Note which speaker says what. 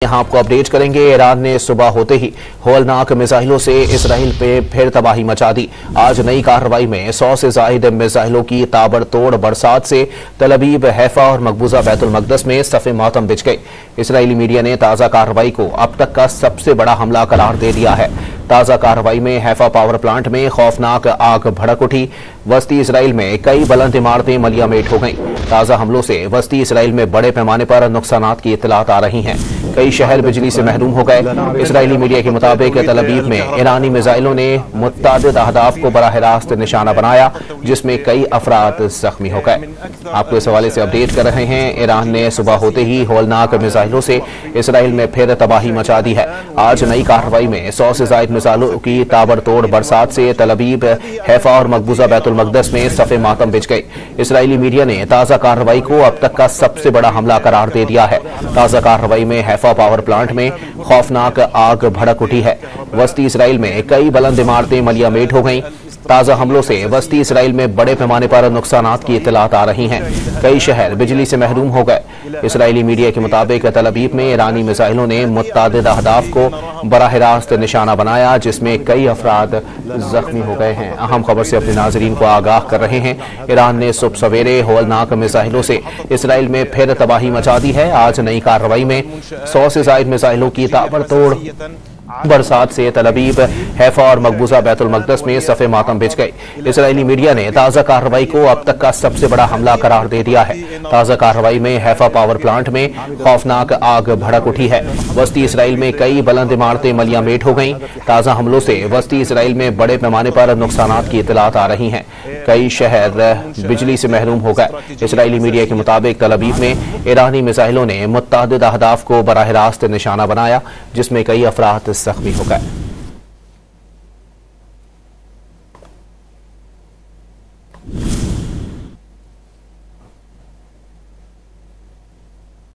Speaker 1: यहाँ आपको अपडेट करेंगे। ईरान ने सुबह होते ही होलनाक मिसाइलों से इसराइल पे फिर तबाही मचा दी। आज नई कार्रवाई में 100 से जायद मिसाइलों की ताबड़तोड़ बरसात से तल अवीव, हैफा और मकबूजा बैतुल मक़दस में सफ़े मातम बिछ गए। इसराइली मीडिया ने ताज़ा कार्रवाई को अब तक का सबसे बड़ा हमला करार दे दिया है। ताज़ा कार्रवाई में हैफा पावर प्लांट में खौफनाक आग भड़क उठी। वस्ती इसराइल में कई बुलंद इमारतें मलियामेट हो गईं। ताज़ा हमलों से वस्ती इसराइल में बड़े पैमाने पर नुकसानात की इत्तलात आ रही हैं। कई शहर बिजली से महरूम हो गए। इसराइली मीडिया के मुताबिक तल अवीव में ईरानी मिसाइलों ने मुतअद्दिद अहदाफ को बराह रास्त निशाना बनाया, जिसमें कई अफराद जख्मी हो गए। आपको इस हवाले से अपडेट कर रहे हैं। ईरान ने सुबह होते ही होलनाक मिसाइलों से इसराइल में फिर तबाही मचा दी है। आज नई कार्रवाई में 100 से जायद मिसाइलों की ताबड़तोड़ बरसात से तल अवीव, हैफा और मकबूजा बैतुल मक़दस में सफ़े मातम बिछ गए। इसराइली मीडिया ने ताज़ा कार्रवाई को अब तक का सबसे बड़ा हमला करार दे दिया है। ताज़ा कार्रवाई में हैफा पावर प्लांट में खौफनाक आग भड़क उठी है। वस्ती इसराइल में कई बुलंद इमारतें मलियामेट हो गईं। ताज़ा हमलों से वस्ती इसराइल में बड़े पैमाने पर नुकसानात की इत्तलात आ रही हैं। कई शहर बिजली से महरूम हो गए। इसराइली मीडिया के मुताबिक तल अवीव में ईरानी मिसाइलों ने मुतअद्दिद अहदाफ को बराह रास्त निशाना बनाया, जिसमें कई अफराद जख्मी हो गए हैं। अहम खबर से अपने नाजरीन को आगाह कर रहे हैं। ईरान ने सुबह सवेरे होलनाक मिसाइलों से इसराइल में फिर तबाही मचा दी है। आज नई कार्रवाई में 100 से जायद मिसाइलों की ताबड़तोड़ बरसात से तल अवीव, हैफा और मकबूजा बैतुल मक़दस में सफ़े मातम बिछ गए। इसराइली मीडिया ने ताज़ा कार्रवाई को अब तक का सबसे बड़ा हमला करार दे दिया है। ताज़ा कार्रवाई में हैफा पावर प्लांट में खौफनाक आग भड़क उठी है। वस्ती इसराइल में कई बुलंद इमारतें मलियामेट हो गईं। ताज़ा हमलों से वस्ती इसराइल में बड़े पैमाने पर नुकसानात की इत्तलात आ रही हैं। कई शहर बिजली से महरूम हो गए। इसराइली मीडिया के मुताबिक तल अवीव में ईरानी मिसाइलों ने मुतअद्दिद अहदाफ को बराह रास्त निशाना बनाया, जिसमें कई अफराद जख्मी हो गए।